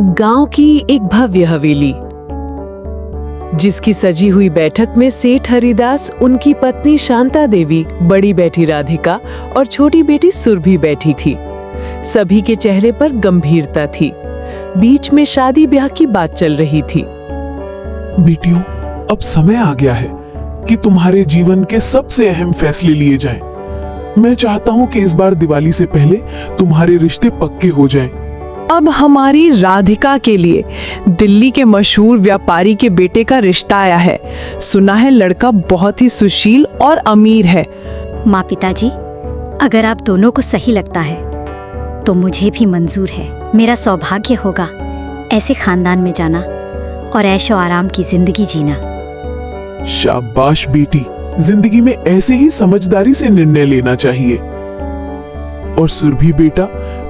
गांव की एक भव्य हवेली, जिसकी सजी हुई बैठक में सेठ हरिदास, उनकी पत्नी शांता देवी, बड़ी बेटी राधिका और छोटी बेटी सुरभि बैठी थी। सभी के चेहरे पर गंभीरता थी। बीच में शादी ब्याह की बात चल रही थी। बेटियों, अब समय आ गया है कि तुम्हारे जीवन के सबसे अहम फैसले लिए जाएं। मैं चाहता हूं कि इस बार दिवाली से पहले तुम्हारे रिश्ते पक्के हो जाएं। अब हमारी राधिका के लिए दिल्ली के मशहूर व्यापारी के बेटे का रिश्ता आया है। सुना है लड़का बहुत ही सुशील और अमीर है। माँ पिताजी, अगर आप दोनों को सही लगता है तो मुझे भी मंजूर है। मेरा सौभाग्य होगा ऐसे खानदान में जाना और ऐशो आराम की जिंदगी जीना। शाबाश बेटी, जिंदगी में ऐसे ही समझदारी से निर्णय लेना चाहिए। और सुरभि बेटा,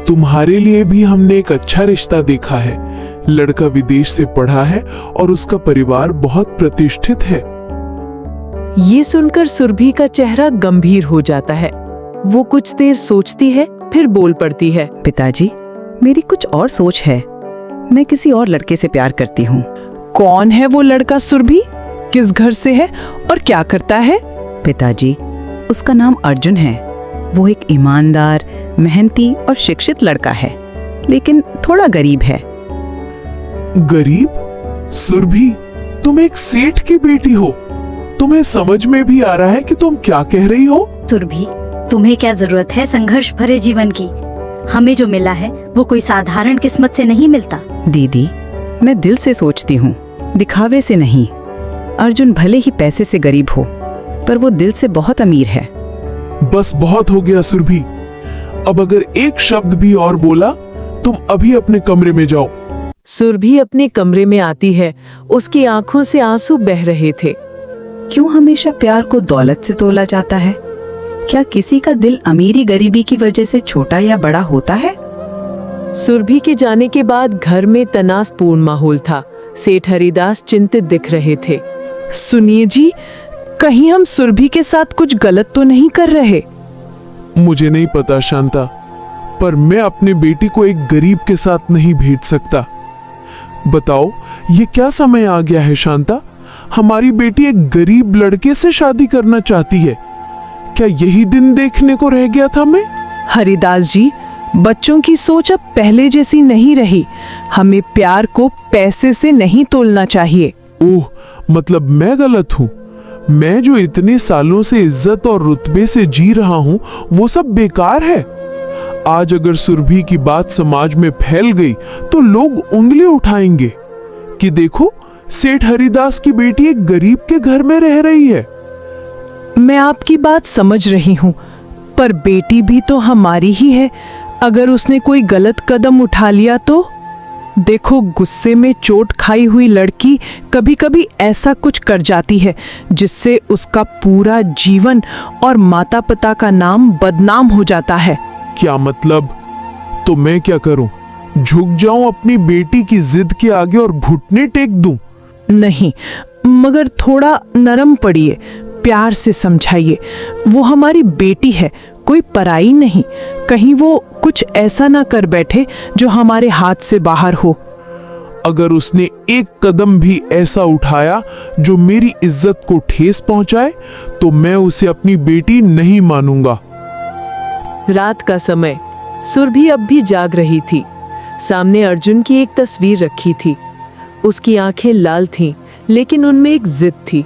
तुम्हारे लिए भी हमने एक अच्छा रिश्ता देखा है। लड़का विदेश से पढ़ा है और उसका परिवार बहुत प्रतिष्ठित है। ये सुनकर सुरभि का चेहरा गंभीर हो जाता है। वो कुछ देर सोचती है, फिर बोल पड़ती है। पिताजी, मेरी कुछ और सोच है। मैं किसी और लड़के से प्यार करती हूँ। कौन है वो लड़का सुरभि? किस घर से है और क्या करता है? पिताजी, उसका नाम अर्जुन है। वो एक ईमानदार, मेहनती और शिक्षित लड़का है, लेकिन थोड़ा गरीब है। गरीब? सुरभि, तुम एक सेठ की बेटी हो। तुम्हें समझ में भी आ रहा है कि तुम क्या कह रही हो? सुरभि, तुम्हें क्या जरूरत है संघर्ष भरे जीवन की? हमें जो मिला है वो कोई साधारण किस्मत से नहीं मिलता। दीदी, मैं दिल से सोचती हूँ, दिखावे से नहीं। अर्जुन भले ही पैसे से गरीब हो, पर वो दिल से बहुत अमीर है। बस बहुत हो गया सुरभि। अब अगर एक शब्द भी और बोला, तुम अभी अपने कमरे में जाओ। सुरभि अपने कमरे में आती है। उसकी आंखों से आंसू बह रहे थे। क्यों हमेशा प्यार को दौलत से तोला जाता है? क्या किसी का दिल अमीरी गरीबी की वजह से छोटा या बड़ा होता है? सुरभि के जाने के बाद घर में तनावपूर्ण माहौल था। सेठ हरिदास चिंतित दिख रहे थे। सुनिए जी, कहीं हम सुरभि के साथ कुछ गलत तो नहीं कर रहे? मुझे नहीं पता शांता, पर मैं अपनी बेटी को एक गरीब के साथ नहीं भेज सकता। बताओ, ये क्या समय आ गया है शांता? हमारी बेटी एक गरीब लड़के से शादी करना चाहती है। क्या यही दिन देखने को रह गया था मैं? हरिदास जी, बच्चों की सोच अब पहले जैसी नहीं रही। हमें प्यार को पैसे से नहीं तोलना चाहिए। ओह, मतलब मैं गलत हूँ? मैं जो इतने सालों से इज्जत और रुतबे से जी रहा हूँ, वो सब बेकार है। आज अगर सुरभि की बात समाज में फैल गई तो लोग उंगली उठाएंगे कि देखो, सेठ हरिदास की बेटी एक गरीब के घर में रह रही है। मैं आपकी बात समझ रही हूँ, पर बेटी भी तो हमारी ही है। अगर उसने कोई गलत कदम उठा लिया तो? देखो, गुस्से में चोट खाई हुई लड़की कभी कभी ऐसा कुछ कर जाती है जिससे उसका पूरा जीवन और माता पिता का नाम बदनाम हो जाता है। क्या मतलब? तो मैं क्या करूं? झुक जाऊं अपनी बेटी की जिद के आगे और घुटने टेक दूं? नहीं, मगर थोड़ा नरम पड़िए, प्यार से समझाइए। वो हमारी बेटी है, कोई पराई नहीं। कहीं वो कुछ ऐसा ना कर बैठे जो हमारे हाथ से बाहर हो। अगर उसने एक कदम भी ऐसा उठाया जो मेरी इज्जत को ठेस पहुंचाए, तो मैं उसे अपनी बेटी नहीं मानूंगा। रात का समय। सुरभि अब भी जाग रही थी। सामने अर्जुन की एक तस्वीर रखी थी। उसकी आंखें लाल थीं, लेकिन उनमें एक जिद थी।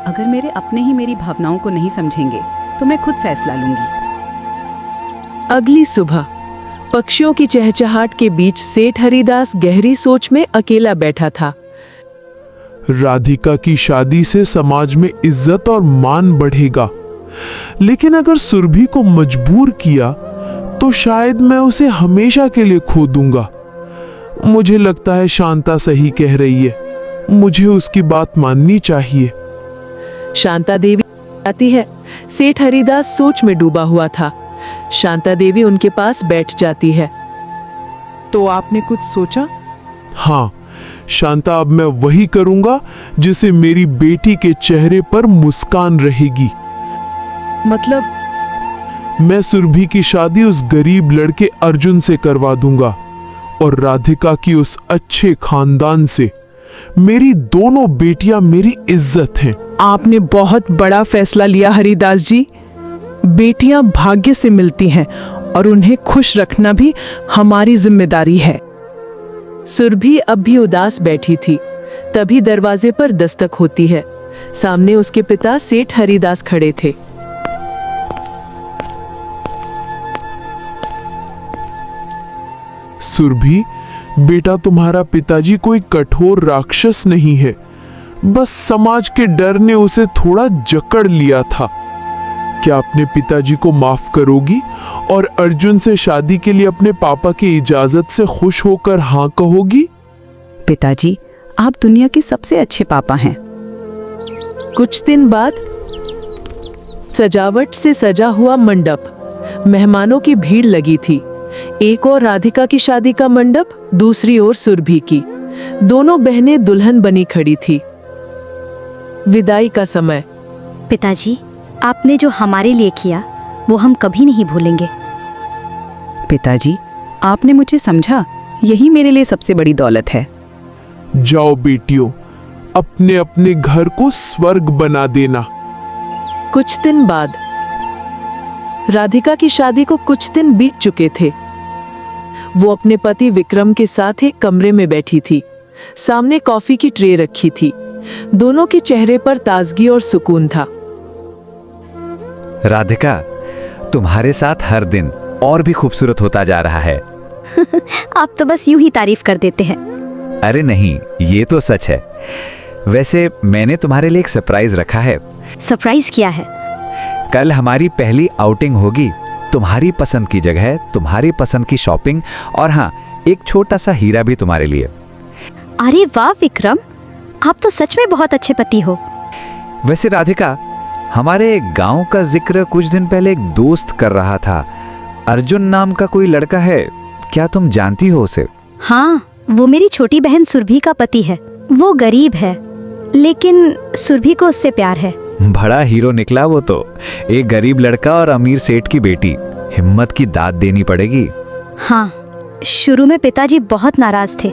अगर मेरे अपने ही मेरी भावनाओं को नहीं समझेंगे तो मैं खुद फैसला लूंगी। अगली सुबह पक्षियों की चहचहाट के बीच सेठ हरिदास गहरी सोच में अकेला बैठा था। राधिका की शादी से समाज में इज्जत और मान बढ़ेगा, लेकिन अगर सुरभि को मजबूर किया तो शायद मैं उसे हमेशा के लिए खो दूंगा। मुझे लगता है शांता सही कह रही है। मुझे उसकी बात माननी चाहिए। शांता देवी आती है। सेठ हरिदास सोच में डूबा हुआ था। शांता देवी उनके पास बैठ जाती है। तो आपने कुछ सोचा? हाँ शांता, अब मैं वही करूंगा जिसे मेरी बेटी के चेहरे पर मुस्कान रहेगी। मतलब? मैं सुरभि की शादी उस गरीब लड़के अर्जुन से करवा दूंगा और राधिका की उस अच्छे खानदान से। मेरी दोनों बेटियां मेरी इज्जत हैं। आपने बहुत बड़ा फैसला लिया हरिदास जी। बेटियां भाग्य से मिलती हैं और उन्हें खुश रखना भी हमारी जिम्मेदारी है। सुरभि अब भी उदास बैठी थी। तभी दरवाजे पर दस्तक होती है। सामने उसके पिता सेठ हरिदास खड़े थे। सुरभि, बेटा, तुम्हारा पिताजी कोई कठोर राक्षस नहीं है, बस समाज के डर ने उसे थोड़ा जकड़ लिया था। क्या अपने पिताजी को माफ करोगी और अर्जुन से शादी के लिए अपने पापा की इजाजत से खुश होकर हाँ कहोगी? पिताजी, आप दुनिया के सबसे अच्छे पापा हैं। कुछ दिन बाद सजावट से सजा हुआ मंडप, मेहमानों की भीड़ लगी थी। एक और राधिका की शादी का मंडप, दूसरी ओर सुरभि की। दोनों बहनें दुल्हन बनी खड़ी थी। विदाई का समय। पिताजी, आपने जो हमारे लिए किया वो हम कभी नहीं भूलेंगे। पिताजी, आपने मुझे समझा, यही मेरे लिए सबसे बड़ी दौलत है। जाओ बेटियों, अपने अपने घर को स्वर्ग बना देना। कुछ दिन बाद राधिका की शादी को कुछ दिन बीत चुके थे। वो अपने पति विक्रम के साथ एक कमरे में बैठी थी। सामने कॉफी की ट्रे रखी थी। दोनों के चेहरे पर ताजगी और सुकून था। राधिका, तुम्हारे साथ हर दिन और भी खूबसूरत होता जा रहा है। आप तो बस यूं ही तारीफ कर देते हैं। अरे नहीं, ये तो सच है। वैसे मैंने तुम्हारे लिए एक सरप्राइज रखा है। सरप्राइज क्या है? कल हमारी पहली आउटिंग होगी। तुम्हारी पसंद की जगह, तुम्हारी पसंद की शॉपिंग, और हाँ, एक छोटा सा हीरा भी तुम्हारे लिए। अरे वाह विक्रम, आप तो सच में बहुत अच्छे पति हो। वैसे राधिका, हमारे गांव का जिक्र कुछ दिन पहले एक दोस्त कर रहा था। अर्जुन नाम का कोई लड़का है, क्या तुम जानती हो उसे? हाँ, वो मेरी छोटी बहन सुरभि का पति है। वो गरीब है, लेकिन सुरभि को उससे प्यार है। बड़ा हीरो निकला वो तो। एक गरीब लड़का और अमीर सेठ की बेटी, हिम्मत की दाद देनी पड़ेगी। हाँ, शुरू में पिताजी बहुत नाराज थे,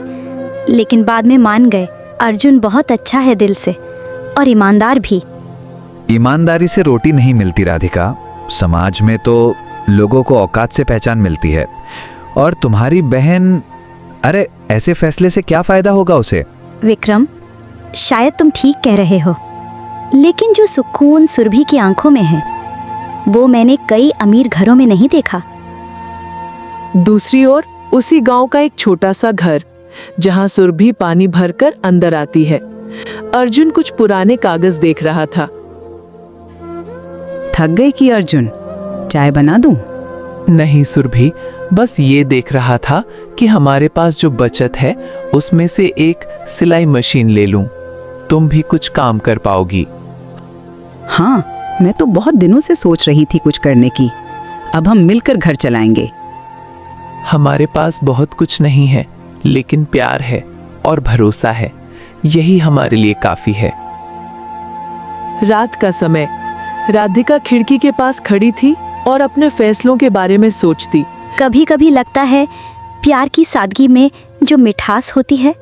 लेकिन बाद में मान गए। अर्जुन बहुत अच्छा है दिल से और ईमानदार भी। ईमानदारी से रोटी नहीं मिलती राधिका। समाज में तो लोगों को औकात से पहचान मिलती है। और तुम्हारी बहन, अरे ऐसे फैसले से क्या फायदा होगा उसे? विक्रम, शायद तुम ठीक कह रहे हो, लेकिन जो सुकून सुरभि की आंखों में है वो मैंने कई अमीर घरों में नहीं देखा। दूसरी ओर उसी गांव का एक छोटा सा घर, जहां सुरभि पानी भरकर अंदर आती है। अर्जुन कुछ पुराने कागज देख रहा था। थक गई कि अर्जुन, चाय बना दूं? नहीं सुरभि, बस ये देख रहा था कि हमारे पास जो बचत है उसमें से एक सिलाई मशीन ले लूं। तुम भी कुछ काम कर पाओगी। हाँ, मैं तो बहुत दिनों से सोच रही थी कुछ करने की। अब हम मिलकर घर चलाएंगे। हमारे पास बहुत कुछ नहीं है, लेकिन प्यार है और भरोसा है। यही हमारे लिए काफी है। रात का समय। राधिका खिड़की के पास खड़ी थी और अपने फैसलों के बारे में सोचती। कभी कभी लगता है प्यार की सादगी में जो मिठास होती है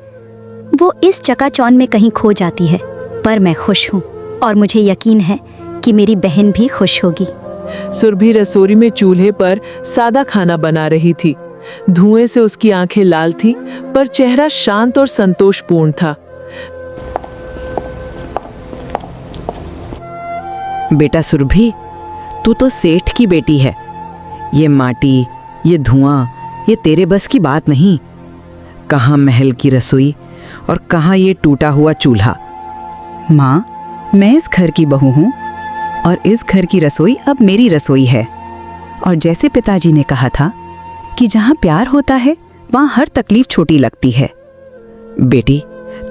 वो इस चकाचौंध में कहीं खो जाती है। पर मैं खुश हूँ और मुझे यकीन है कि मेरी बहन भी खुश होगी। सुरभि रसोई में चूल्हे पर सादा खाना बना रही थी। धुएं से उसकी आंखें लाल थी, पर चेहरा शांत और संतोषपूर्ण था। बेटा सुरभि, तू तो सेठ की बेटी है। ये माटी, ये धुआं, ये तेरे बस की बात नहीं। कहाँ महल की रसोई और कहाँ ये टूटा हुआ चूल्हा। माँ, मैं इस घर की बहू हूँ और इस घर की रसोई अब मेरी रसोई है। और जैसे पिताजी ने कहा था कि जहाँ प्यार होता है वहाँ हर तकलीफ छोटी लगती है। बेटी,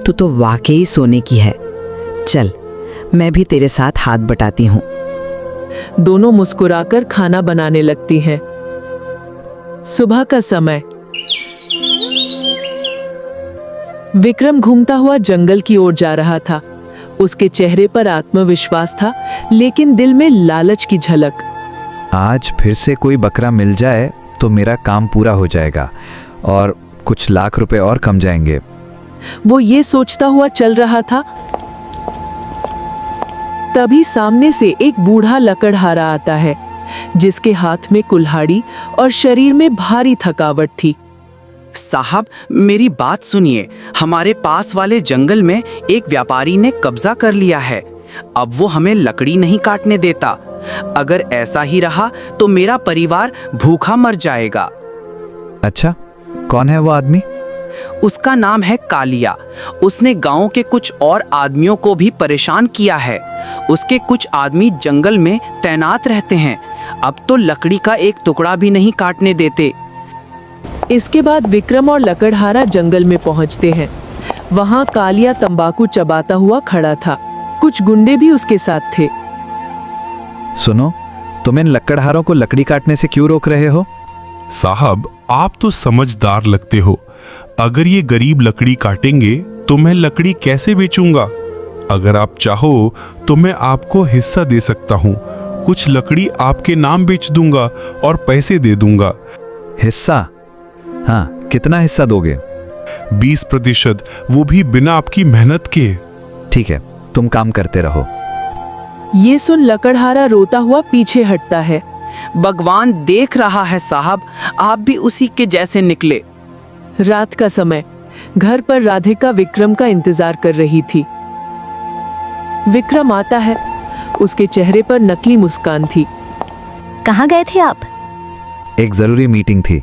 तू तो वाकई सोने की है। चल, मैं भी तेरे साथ हाथ बटाती हूँ। दोनों मुस्कुराकर खाना बनाने लगती हैं। सुबह का समय। विक्रम घूमता हुआ जंगल की ओर जा रहा था। उसके चेहरे पर आत्मविश्वास था, लेकिन दिल में लालच की झलक। आज फिर से कोई बकरा मिल जाए तो मेरा काम पूरा हो जाएगा और कुछ लाख रुपए और कम जाएंगे। वो ये सोचता हुआ चल रहा था, तभी सामने से एक बूढ़ा लकड़हारा आता है, जिसके हाथ में कुल्हाड़ी और शरीर में भारी थकावट थी। साहब, मेरी बात सुनिए। हमारे पास वाले जंगल में एक व्यापारी ने कब्जा कर लिया है। अब वो हमें लकड़ी नहीं काटने देता। अगर ऐसा ही रहा तो मेरा परिवार भूखा मर जाएगा। अच्छा, कौन है वो आदमी? उसका नाम है कालिया। उसने गांव के कुछ और आदमियों को भी परेशान किया है। उसके कुछ आदमी जंगल में तैनात रहते हैं। अब तो लकड़ी का एक टुकड़ा भी नहीं काटने देते। इसके बाद विक्रम और लकड़हारा जंगल में पहुंचते हैं। वहां कालिया तंबाकू चबाता हुआ खड़ा था। कुछ गुंडे भी उसके साथ थे। सुनो, तुम इन लकड़हारों को लकड़ी काटने से क्यों रोक रहे हो? साहब, आप तो समझदार लगते हो। अगर ये गरीब लकड़ी काटेंगे तो मैं लकड़ी कैसे बेचूंगा? अगर आप चाहो तो मैं आपको हिस्सा दे सकता हूँ। कुछ लकड़ी आपके नाम बेच दूंगा और पैसे दे दूंगा। हिस्सा? हाँ, कितना हिस्सा दोगे? 20%, वो भी बिना आपकी मेहनत के। ठीक है, तुम काम करते रहो। ये सुन लकड़हारा रोता हुआ पीछे हटता है। भगवान देख रहा है साहब, आप भी उसी के जैसे निकले। रात का समय, घर पर राधिका विक्रम का इंतजार कर रही थी। विक्रम आता है। उसके चेहरे पर नकली मुस्कान थी। कहाँ गए थे आप? एक जरूरी मीटिंग थी।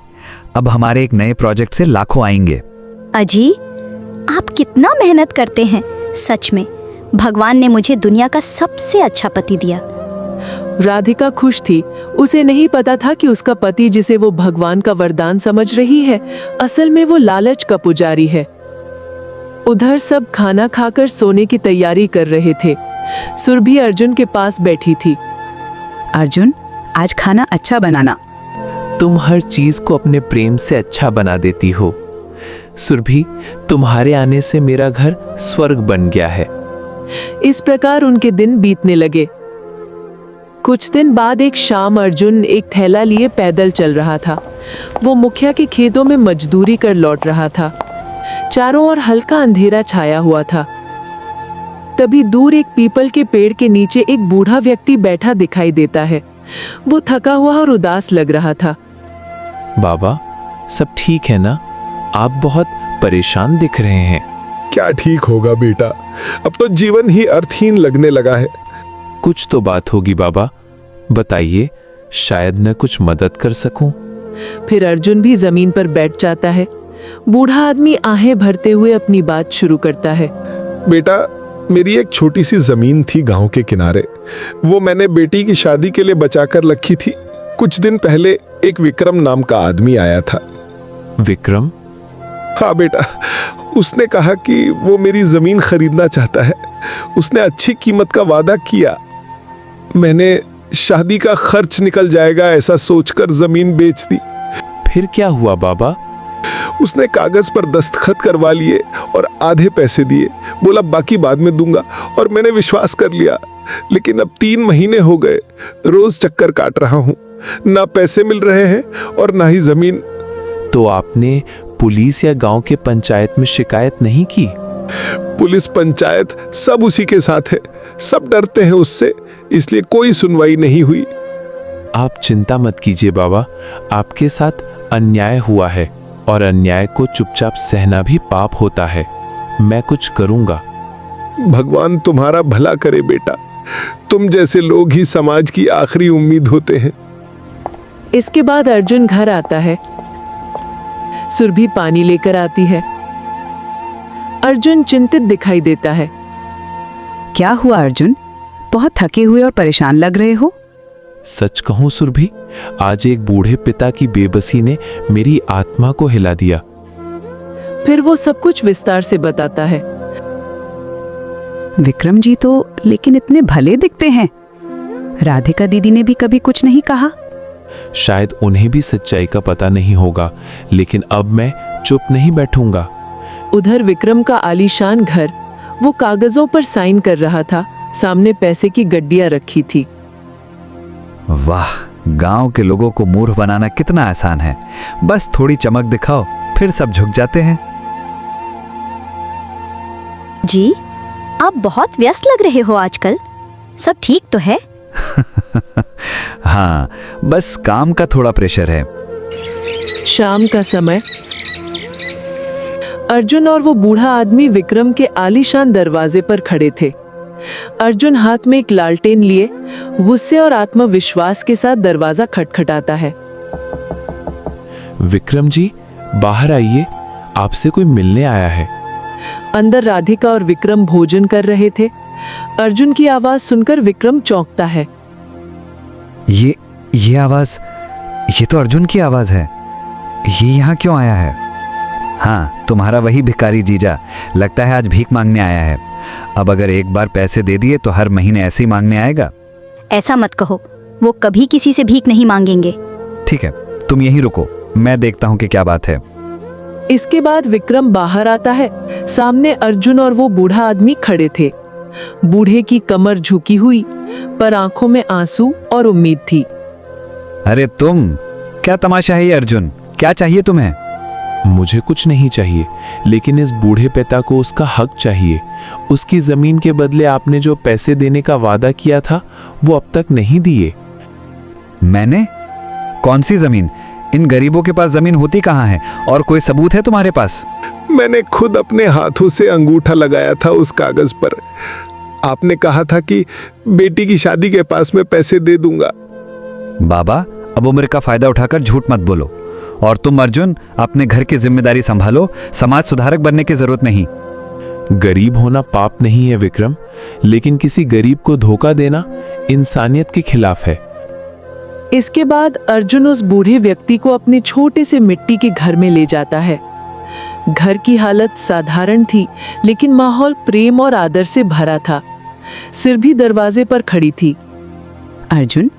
अब हमारे एक नए प्रोजेक्ट से लाखों आएंगे। अजी, आप कितना मेहनत करते हैं। सच में भगवान ने मुझे दुनिया का सबसे अच्छा पति दिया। राधिका खुश थी। उसे नहीं पता था कि उसका पति, जिसे वो भगवान का वरदान समझ रही है, असल में वो लालच का पुजारी है। उधर सब खाना खाकर सोने की तैयारी कर रहे थे। सुरभि अर्जुन के पास बैठी थी। अर्जुन, आज खाना अच्छा बनाना। तुम हर चीज को अपने प्रेम से अच्छा बना देती हो। सुरभि, तुम्हारे आने से मेरा घर स्वर्ग बन गया है। इस प्रकार उनके दिन बीतने लगे। कुछ दिन बाद एक शाम अर्जुन एक थैला लिए पैदल चल रहा था। वो मुखिया के खेतों में मजदूरी कर लौट रहा था। चारों ओर हल्का अंधेरा छाया हुआ था। तभी दूर एक पीपल के पेड़ के नीचे एक बूढ़ा व्यक्ति बैठा दिखाई देता है। वो थका हुआ और उदास लग रहा था। बाबा, सब ठीक है ना? आप बहुत परेशान दिख रहे हैं। क्या ठीक होगा बेटा, अब तो जीवन ही अर्थहीन लगने लगा है। कुछ तो बात होगी बाबा, बताइए, शायद मैं कुछ मदद कर सकूं। फिर अर्जुन भी जमीन पर बैठ जाता है। बूढ़ा आदमी आहें भरते हुए अपनी बात शुरू करता है। बेटा, मेरी एक छोटी सी जमीन थी गांव के किनारे। वो मैंने बेटी की शादी के लिए बचाकर रखी थी। कुछ दिन पहले एक विक्रम नाम का आदमी आया था। विक्रम? हाँ बेटा, उसने कहा कि वो मेरी जमीन खरीदना चाहता है। उसने अच्छी कीमत का वादा किया। मैंने शादी का खर्च निकल जाएगा ऐसा सोचकर जमीन बेच दी। फिर क्या हुआ बाबा? उसने कागज पर दस्तखत करवा लिए और आधे पैसे दिए। बोला बाकी बाद में दूंगा, और मैंने विश्वास कर लिया। लेकिन अब 3 महीने हो गए, रोज चक्कर काट रहा हूँ। ना पैसे मिल रहे हैं और ना ही जमीन। तो आपने पुलिस या गांव के पंचायत में शिकायत नहीं की? पुलिस पंचायत सब उसी के साथ है। सब डरते हैं उससे, इसलिए कोई सुनवाई नहीं हुई। आप चिंता मत कीजिए बाबा, आपके साथ अन्याय हुआ है और अन्याय को चुपचाप सहना भी पाप होता है। मैं कुछ करूंगा। भगवान तुम्हारा भला करे बेटा। तुम जैसे लोग ही समाज की आखिरी उम्मीद होते हैं। इसके बाद अर्जुन घर आता है। सुरभि पानी लेकर आती है। अर्जुन चिंतित दिखाई देता है। क्या हुआ अर्जुन? बहुत थके हुए और परेशान लग रहे हो। सच कहूं सुरभि, आज एक बूढ़े पिता की बेबसी ने मेरी आत्मा को हिला दिया। फिर वो सब कुछ विस्तार से बताता है। विक्रम जी तो लेकिन इतने भले दिखते हैं। राधिका दीदी ने भी कभी कुछ नहीं कहा। शायद उन्हें भी सच्चाई का पता नहीं होगा, लेकिन अब मैं चुप नहीं बैठूंगा। उधर विक्रम का आलीशान घर, वो कागजों पर साइन कर रहा था। सामने पैसे की गड्डियां रखी थी। वाह, गांव के लोगों को मूर्ख बनाना कितना आसान है, बस थोड़ी चमक दिखाओ फिर सब झुक जाते हैं। जी, आप बहुत व्यस्त लग रहे हो आजकल। सब ठीक तो है? हाँ, बस काम का थोड़ा प्रेशर है। शाम का समय अर्जुन और वो बूढ़ा आदमी विक्रम के आलीशान दरवाजे पर खड़े थे। अर्जुन हाथ में एक लालटेन लिए गुस्से और आत्मविश्वास के साथ दरवाजा खटखटाता है। विक्रम जी, बाहर आइए, आपसे कोई मिलने आया है। अंदर राधिका और विक्रम भोजन कर रहे थे। अर्जुन की आवाज सुनकर विक्रम चौंकता है। ये आवाज, ये तो अर्जुन की आवाज है। ये यहाँ क्यों आया है? हाँ, तुम्हारा वही भिखारी जीजा, लगता है आज भीख मांगने आया है। अब अगर एक बार पैसे दे दिए तो हर महीने ऐसे ही मांगने आएगा। ऐसा मत कहो, वो कभी किसी से भीख नहीं मांगेंगे। ठीक है, तुम यहीं रुको, मैं देखता हूँ कि क्या बात है। इसके बाद विक्रम बाहर आता है। सामने अर्जुन और वो बूढ़ा आदमी खड़े थे। बूढ़े की कमर झुकी हुई, पर आंखों में आंसू और उम्मीद थी। अरे तुम, क्या तमाशा है ये अर्जुन? क्या चाहिए तुम्हें? मुझे कुछ नहीं चाहिए, लेकिन इस बूढ़े पिता को उसका हक चाहिए। उसकी जमीन के बदले आपने जो पैसे देने का वादा किया था वो अब तक नहीं दिए। मैंने? कौन सी जमीन? इन गरीबों के पास जमीन होती कहाँ है? और कोई सबूत है तुम्हारे पास? मैंने खुद अपने हाथों से अंगूठा लगाया था उस कागज पर। आपने कहा था कि बेटी की शादी के पास मैं पैसे दे दूंगा। बाबा, अब उम्र का फायदा उठाकर झूठ मत बोलो। और तुम अर्जुन, अपने घर की जिम्मेदारी संभालो, समाज सुधारक बनने की जरूरत नहीं। गरीब होना पाप नहीं है विक्रम, लेकिन किसी गरीब को धोखा देना इंसानियत के खिलाफ है। इसके बाद अर्जुन उस बूढ़े व्यक्ति को अपने छोटे से मिट्टी के घर में ले जाता है। घर की हालत साधारण थी, लेकिन माहौल प्रेम और आदर से भरा था। सिर भी दरवाजे पर खड़ी थी। अर्जुन,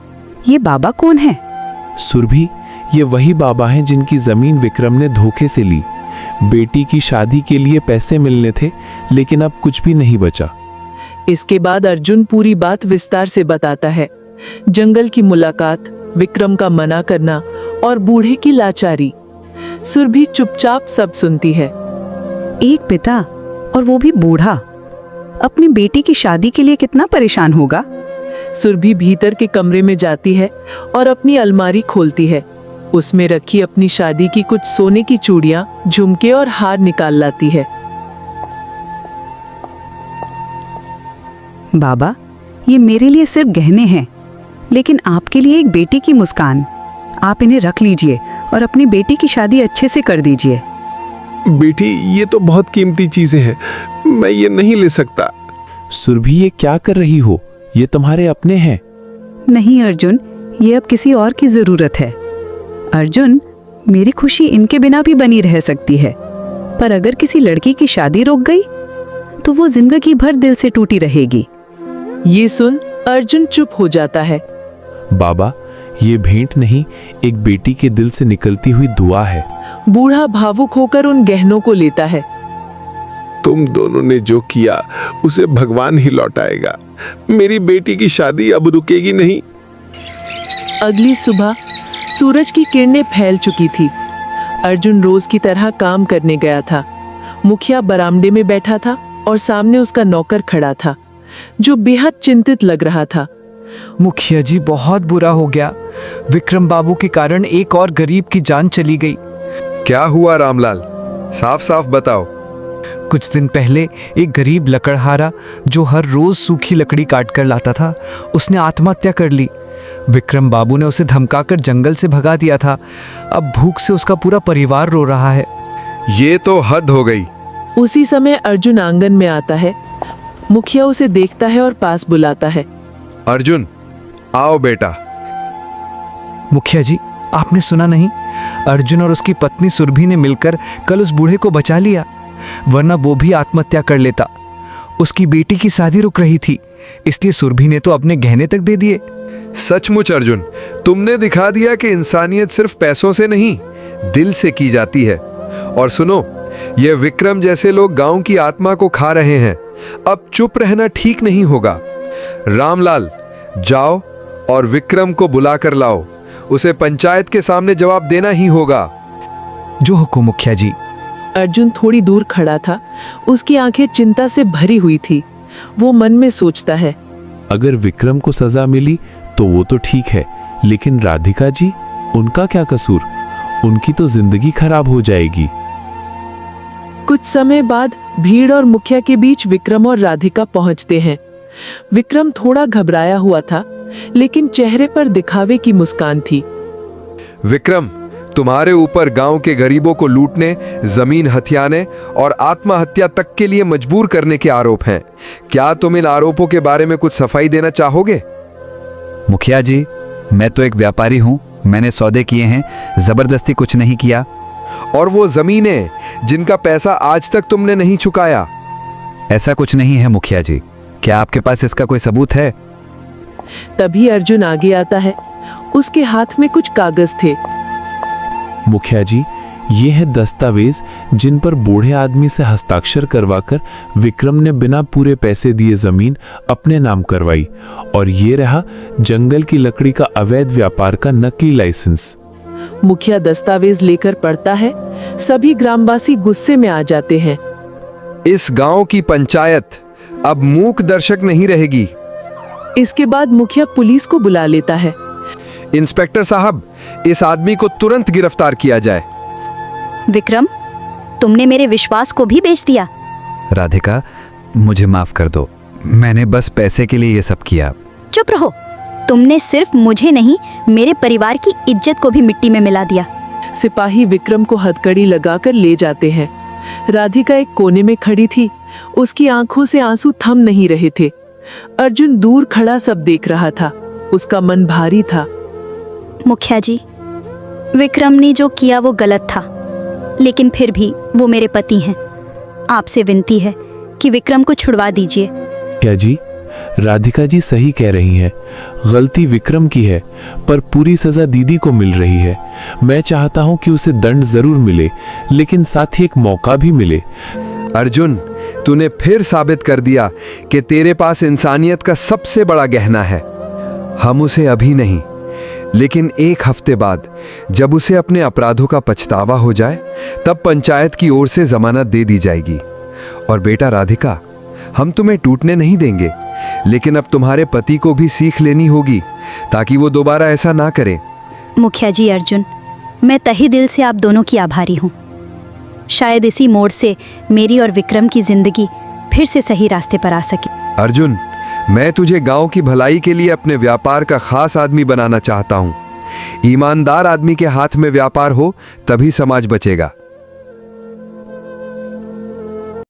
ये बाबा कौन है? सुरभि, ये वही बाबा हैं जिनकी जमीन विक्रम ने धोखे से ली। बेटी की शादी के लिए पैसे मिलने थे, लेकिन अब कुछ भी नहीं बचा। इसके बाद अर्जुन पूरी बात विस्तार से बताता है। जंगल की मुलाकात, विक्रम का मना करना और बूढ़े की लाचारी। सुरभि चुपचाप सब सुनती है। एक पिता, और वो भी बूढ़ा, अपनी बेटी की शादी के लिए कितना परेशान होगा। सुरभि भीतर के कमरे में जाती है और अपनी अलमारी खोलती है। उसमें रखी अपनी शादी की कुछ सोने की चूड़ियां, झुमके और हार निकाल लाती है। बाबा, ये मेरे लिए सिर्फ गहने हैं, लेकिन आपके लिए एक बेटी की मुस्कान। आप इन्हें रख लीजिए और अपनी बेटी की शादी अच्छे से कर दीजिए। बेटी, ये तो बहुत कीमती चीजें हैं, मैं ये नहीं ले सकता। सुरभि, ये क्या कर रही हो? ये तुम्हारे अपने हैं। नहीं अर्जुन, ये अब किसी और की जरूरत है। अर्जुन, मेरी खुशी इनके बिना भी बनी रह सकती है, पर अगर किसी लड़की की शादी रुक गई तो वो जिंदगी भर दिल से टूटी रहेगी। ये सुन अर्जुन चुप हो जाता है। बाबा, ये भेंट नहीं, एक बेटी के दिल से निकलती हुई दुआ है। बूढ़ा भावुक होकर उन गहनों को लेता है। तुम दोनों ने जो किया उसे भगवान ही लौटाएगा। मेरी बेटी की शादी अब रुकेगी नहीं। अगली सुबह सूरज की किरणें फैल चुकी थी। अर्जुन रोज की तरह काम करने गया था। मुखिया बरामदे में बैठा था और सामने उसका नौकर खड़ा था, जो बेहद चिंतित लग रहा था। मुखिया जी, बहुत बुरा हो गया। विक्रम बाबू के कारण एक और गरीब की जान चली गई। क्या हुआ रामलाल? साफ साफ बताओ। कुछ दिन पहले एक गरीब लकड़हारा, जो हर रोज सूखी लकड़ी काट कर लाता था, उसने आत्महत्या कर ली। विक्रम बाबू ने उसे धमकाकर जंगल से भगा दिया था। अब भूख से उसका पूरा परिवार रो रहा है। ये तो हद हो गई। उसी समय अर्जुन आंगन में आता है। मुखिया उसे देखता है और पास बुलाता है। अर्जुन, आओ बेटा। मुखिया जी, आपने सुना नहीं? अर्जुन और उसकी पत्नी सुरभि ने मिलकर कल उस बूढ़े को बचा लिया, वरना वो भी आत्महत्या कर लेता। उसकी बेटी की शादी रुक रही थी, इसलिए सुरभि ने तो अपने गहने तक दे दिए। सचमुच अर्जुन, तुमने दिखा दिया कि इंसानियत सिर्फ पैसों से नहीं, दिल से की जाती है। और सुनो, ये विक्रम जैसे लोग गांव की आत्मा को खा रहे हैं। अब चुप रहना ठीक नहीं होगा। रामलाल, जाओ और विक्रम को बुला कर लाओ। उसे पंचायत के सामने जवाब देना ही होगा। जो हुकुम मुखिया जी। अर्जुन थोड़ी दूर खड़ा था। उसकी आंखें चिंता से भरी हुई थी। वो मन में सोचता है, अगर विक्रम को सजा मिली तो वो तो ठीक है, लेकिन राधिका जी, उनका क्या कसूर? उनकी तो जिंदगी खराब हो जाएगी। कुछ समय बाद भीड़ और मुखिया के बीच विक्रम और राधिका पहुंचते हैं। विक्रम थोड़ा घबराया हुआ था, लेकिन चेहरे पर दिखावे की मुस्कान थी। विक्रम, तुम्हारे ऊपर गांव के गरीबों को लूटने, जमीन हथियाने और आत्महत्या तक के लिए मजबूर करने के आरोप हैं। क्या तुम इन आरोपों के बारे में कुछ सफाई देना चाहोगे? मुखिया जी, मैं तो एक व्यापारी हूँ। मैंने सौदे किए हैं, जबरदस्ती कुछ नहीं किया। और वो जमीनें जिनका पैसा आज तक तुमने नहीं चुकाया? ऐसा कुछ नहीं है मुखिया जी। क्या आपके पास इसका कोई सबूत है? तभी अर्जुन आगे आता है। उसके हाथ में कुछ कागज थे। मुखिया जी, ये है दस्तावेज जिन पर बूढ़े आदमी से हस्ताक्षर करवाकर विक्रम ने बिना पूरे पैसे दिए जमीन अपने नाम करवाई। और ये रहा जंगल की लकड़ी का अवैध व्यापार का नकली लाइसेंस। मुखिया दस्तावेज लेकर पढ़ता है। सभी ग्रामवासी गुस्से में आ जाते हैं। इस गांव की पंचायत अब मूक दर्शक नहीं रहेगी। इसके बाद मुखिया पुलिस को बुला लेता है। इंस्पेक्टर साहब, इस आदमी को तुरंत गिरफ्तार किया जाए। विक्रम, तुमने मेरे विश्वास को भी बेच दिया। राधिका, मुझे माफ कर दो। मैंने बस पैसे के लिए ये सब किया। चुप रहो। तुमने सिर्फ मुझे नहीं, मेरे परिवार की इज्जत को भी मिट्टी में मिला दिया। सिपाही विक्रम को हथकड़ी लगाकर ले जाते हैं। राधिका एक कोने में खड़ी थी। उसकी आंखों से आंसू थम नहीं रहे थे। अर्जुन दूर खड़ा सब देख रहा था। उसका मन भारी था। मुखिया जी, विक्रम ने जो किया वो गलत था, लेकिन फिर भी वो मेरे पति हैं। आपसे विनती है कि विक्रम को छुड़वा दीजिए। क्या जी, राधिका जी सही कह रही हैं। गलती विक्रम की है, पर पूरी सजा दीदी को मिल रही है। मैं चाहता हूं कि उसे दंड जरूर मिले, लेकिन साथ ही एक मौका भी मिले। अर्जुन, तूने फिर साबित कर दिया कि तेरे पास इंसानियत का सबसे बड़ा गहना है। हम उसे अभी नहीं, लेकिन एक हफ्ते बाद जब उसे अपने अपराधों का पछतावा हो जाए, तब पंचायत की ओर से जमानत दे दी जाएगी। और बेटा राधिका, हम तुम्हें टूटने नहीं देंगे, लेकिन अब तुम्हारे पति को भी सीख लेनी होगी ताकि वो दोबारा ऐसा ना करे। मुखिया जी अर्जुन, मैं तहे दिल से आप दोनों की आभारी हूँ। शायद इसी मोड़ से मेरी और विक्रम की जिंदगी फिर से सही रास्ते पर आ सके। अर्जुन, मैं तुझे गांव की भलाई के लिए अपने व्यापार का खास आदमी बनाना चाहता हूँ। ईमानदार आदमी के हाथ में व्यापार हो, तभी समाज बचेगा।